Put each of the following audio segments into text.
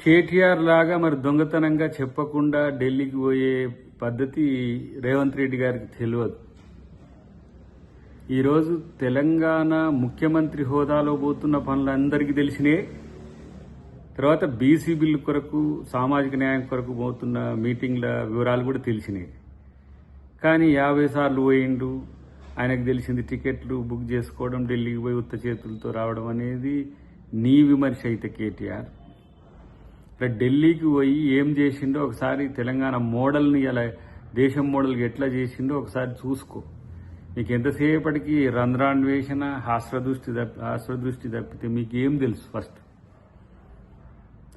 కేటీఆర్ లాగా మరి దొంగతనంగా చెప్పకుండా ఢిల్లీకి పోయే పద్ధతి రేవంత్ రెడ్డి గారికి తెలియదు. ఈరోజు తెలంగాణ ముఖ్యమంత్రి హోదాలో పోతున్న పనులందరికీ తెలిసినాయి. తర్వాత బీసీ బిల్లు కొరకు, సామాజిక న్యాయం కొరకు పోతున్న మీటింగ్ల వివరాలు కూడా తెలిసినాయి. కానీ 50 సార్లు పోయిండు. ఆయనకు తెలిసింది టికెట్లు బుక్ చేసుకోవడం, ఢిల్లీకి పోయి ఉత్త చేతులతో రావడం అనేది నీ విమర్శ అయితే కేటీఆర్. ఢిల్లీకి పోయి ఏం చేసిండో ఒకసారి తెలంగాణ మోడల్ని అలా దేశం మోడల్కి ఎట్లా చేసిండో ఒకసారి చూసుకో. మీకు ఎంతసేపటికి రంధ్రాన్వేషణ, హాస్యదృష్టి తప్పితే మీకేం తెలుసు? ఫస్ట్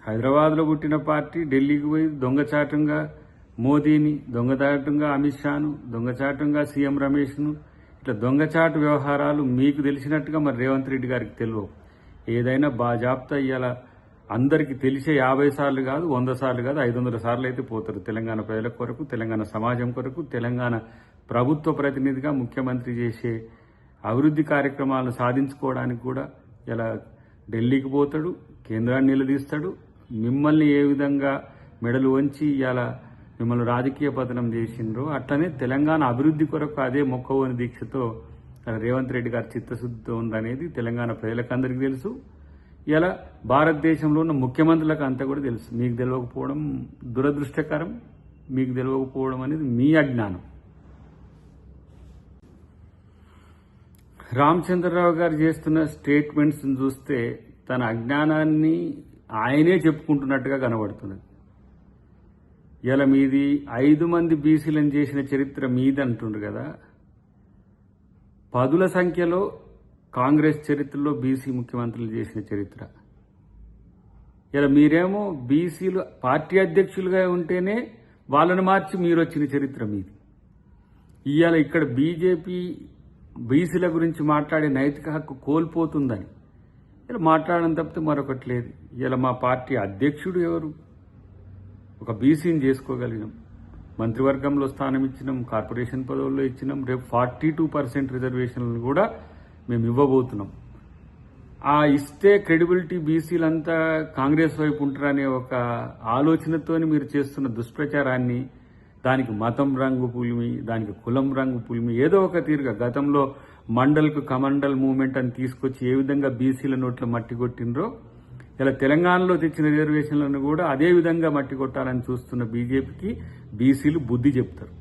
హైదరాబాద్లో పుట్టిన పార్టీ ఢిల్లీకి పోయి దొంగచాటంగా మోదీని, దొంగచాటంగా అమిత్ షాను, దొంగచాటంగా సీఎం రమేష్ను, ఇట్లా దొంగచాటు వ్యవహారాలు మీకు తెలిసినట్టుగా మరి రేవంత్ రెడ్డి గారికి తెలియవు. ఏదైనా బాజాప్తా ఇవాళ అందరికీ తెలిసే 50 సార్లు కాదు, 100 సార్లు కాదు, 500 సార్లు అయితే పోతారు. తెలంగాణ ప్రజల కొరకు, తెలంగాణ సమాజం కొరకు, తెలంగాణ ప్రభుత్వ ప్రతినిధిగా ముఖ్యమంత్రి చేసే అభివృద్ధి కార్యక్రమాలను సాధించుకోవడానికి కూడా ఇలా ఢిల్లీకి పోతాడు, కేంద్రాన్ని నిలదీస్తాడు. మిమ్మల్ని ఏ విధంగా మెడలు వంచి ఇలా మిమ్మల్ని రాజకీయ పతనం చేసిండ్రో అట్లనే తెలంగాణ అభివృద్ధి కొరకు అదే మొక్కవోని దీక్షతో రేవంత్ రెడ్డి గారి చిత్తశుద్ధితో ఉందనేది తెలంగాణ ప్రజలకు అందరికీ తెలుసు. ఇలా భారతదేశంలో ఉన్న ముఖ్యమంత్రులకు అంతా కూడా తెలుసు. మీకు తెలియకపోవడం దురదృష్టకరం. మీకు తెలియకపోవడం అనేది మీ అజ్ఞానం. రామచంద్రరావు గారు చేస్తున్న స్టేట్మెంట్స్ చూస్తే తన అజ్ఞానాన్ని ఆయనే చెప్పుకుంటున్నట్టుగా కనబడుతున్నది. ఇలా మీది 5 మంది బీసీలను చేసిన చరిత్ర మీది అంటుండ్రు కదా. 10ల సంఖ్యలో కాంగ్రెస్ చరిత్రలో బీసీ ముఖ్యమంత్రులు చేసిన చరిత్ర. ఇలా మీరేమో బీసీలు పార్టీ అధ్యక్షులుగా ఉంటేనే వాళ్ళని మార్చి మీరు వచ్చిన చరిత్ర మీది. ఇవాళ ఇక్కడ బీజేపీ బీసీల గురించి మాట్లాడే నైతిక హక్కు కోల్పోతుందని ఇలా మాట్లాడడం తప్పితే మరొకటి లేదు. ఇలా మా పార్టీ అధ్యక్షుడు ఎవరు? ఒక బీసీని చేసుకోగలిగినాం, మంత్రివర్గంలో స్థానం ఇచ్చినాం, కార్పొరేషన్ పదవుల్లో ఇచ్చినాం. రేపు 42% రిజర్వేషన్లను కూడా మేము ఇవ్వబోతున్నాం. ఆ ఇస్తే క్రెడిబిలిటీ బీసీలంతా కాంగ్రెస్ వైపు ఉంటారనే ఒక ఆలోచనతోని మీరు చేస్తున్న దుష్ప్రచారాన్ని, దానికి మతం రంగు పులిమి, దానికి కులం రంగు పులిమి, ఏదో ఒక తీరుగా గతంలో మండల్కు కమండల్ మూవ్మెంట్ అని తీసుకొచ్చి ఏ విధంగా బీసీల నోట్ల మట్టి కొట్టినరో ఇలా తెలంగాణలో తెచ్చిన రిజర్వేషన్లను కూడా అదే విధంగా మట్టి కొట్టాలని చూస్తున్న బీజేపీకి బీసీలు బుద్ధి చెప్తారు.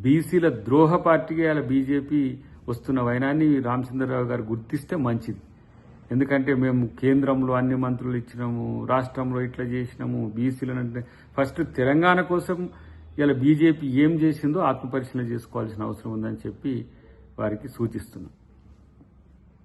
బీసీల ద్రోహ పార్టీగా ఇలా బీజేపీ వస్తున్న వైనాన్ని రామచంద్రరావు గారు గుర్తిస్తే మంచిది. ఎందుకంటే మేము కేంద్రంలో అన్ని మంత్రులు ఇచ్చినాము, రాష్ట్రంలో ఇట్లా చేసినాము, బీసీలను ఫస్ట్ తెలంగాణ కోసం ఇలా బీజేపీ ఏం చేసిందో ఆత్మపరిశీలన చేసుకోవాల్సిన అవసరం ఉందని చెప్పి వారికి సూచిస్తున్నాం.